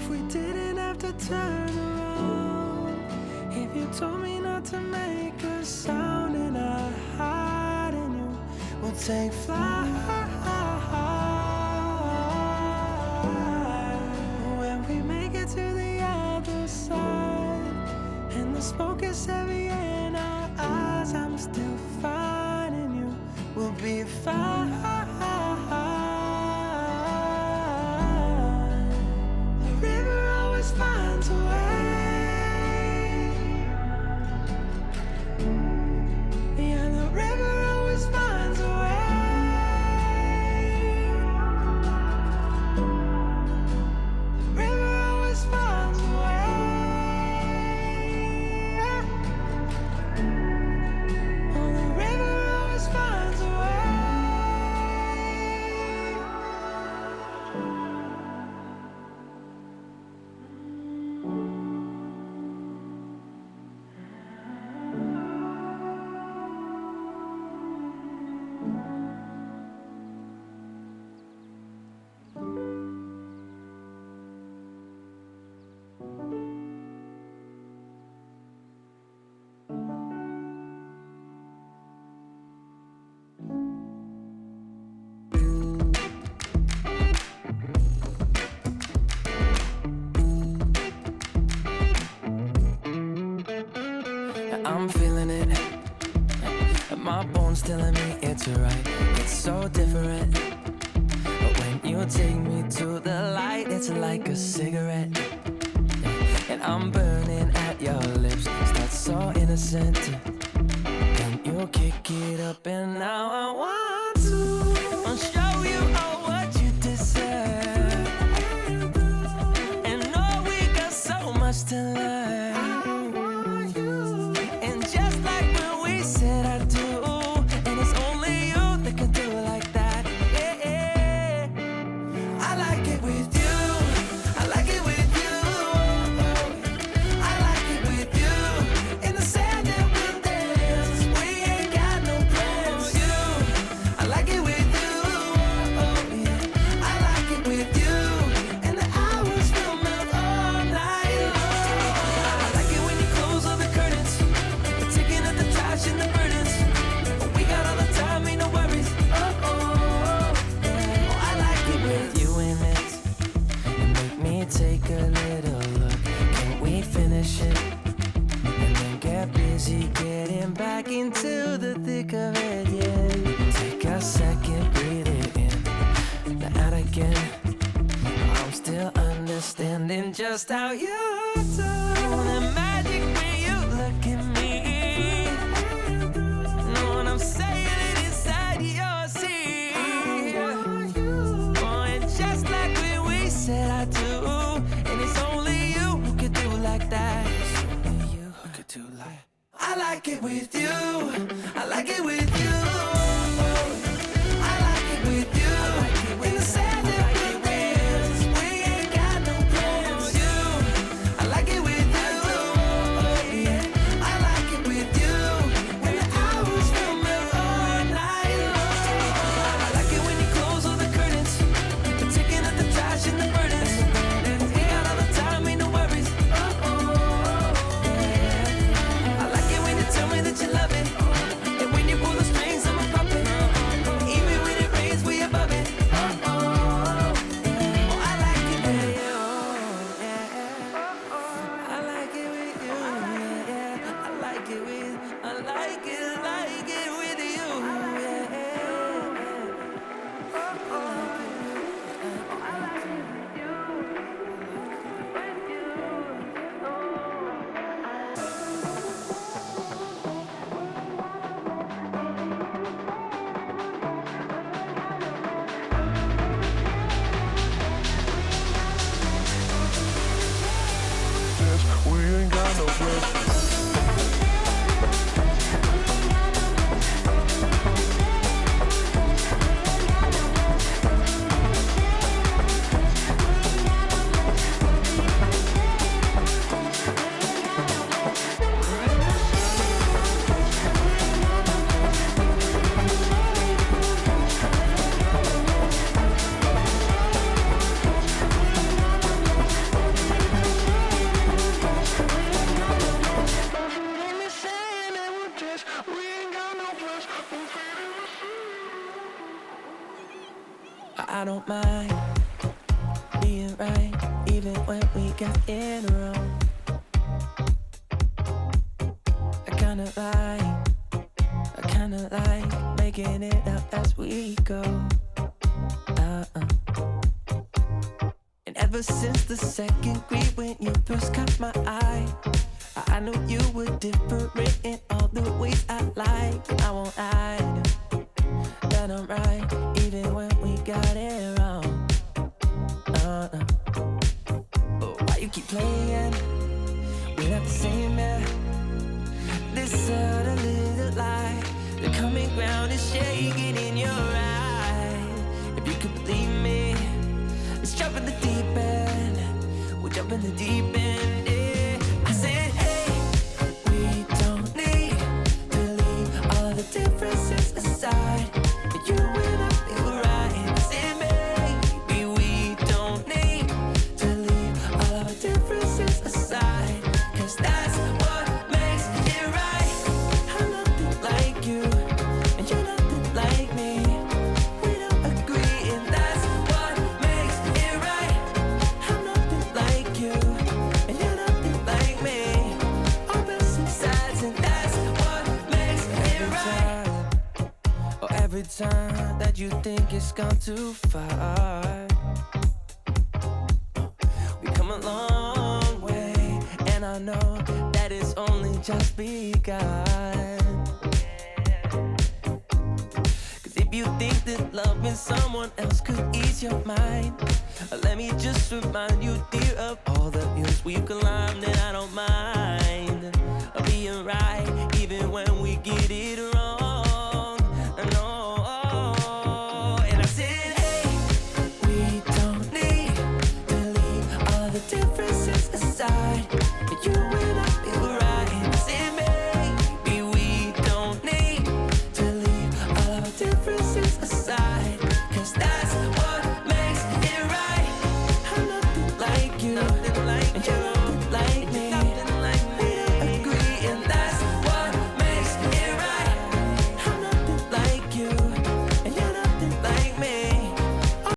if we didn't have to turn around, if you told me not to make a sound and I hide in you, we'll take flight. When we make it to the other side and the smoke is heavy in our eyes, I'm still finding you, we'll be fine. The river always finds a way. Yeah, the river always finds a way. The river always finds a way. Oh, the river always finds a way. I'm feeling it, my bones telling me it's right. It's so different, but when you take me to the light, it's like a cigarette. And I'm burning at your lips, start so innocent. Then you kick it up and now I want to show you all what you deserve. And know we got so much to learn. Take a little look, can we finish it? And then get busy getting back into the thick of it, yeah. Take a second, breathe it in, now out again. I'm still understanding just how you do the magic when you look at me. Know what I'm saying? It inside your seat. Oh, and just like when we said I do. I like it with you, I like it with you, I like it with you, in the sand that we're in, we ain't got no plans. You, I like it with you, yeah. I like it with you, and the hours will melt all night long. I like it when you close all the curtains, you're taking out the trash and the burdens. Ain't got all the time, ain't no worries. Tell me that you love it, and when you pull the strings, I'm a puppet. Even when it rains, we above it. Oh, I like it with you, yeah. I like it with you, yeah. I like it with you, yeah. We ain't got no plans. I don't mind being right, even when we got it wrong. I kinda like making it up as we go. And ever since the second grade when you first caught my eye, I knew you were different in all the ways I like. I won't hide that I'm right, even when we got it wrong. But why you keep playing? We're not the same, yeah. This other little light, the common ground is shaking in your eye. If you could believe me, let's jump in the deep end. We'll jump in the deep end, yeah. I said, hey, we don't need to leave all of the differences aside. You and I feel right. I said, maybe we don't need to leave all of the differences aside, 'cause that's what makes it right. I'm nothing like you, and you're nothing like me. We don't agree, and that's what makes it right. I'm nothing like you, and you're nothing like me. Opposite sides, and that's what makes it right. Oh, every time that you think it's gone too far, we come a long way, and I know that it's only just begun. 'Cause if you think that loving someone else could ease your mind, let me just remind you, dear, of all the hills we've climbed, and I don't mind being right, even when we get it wrong.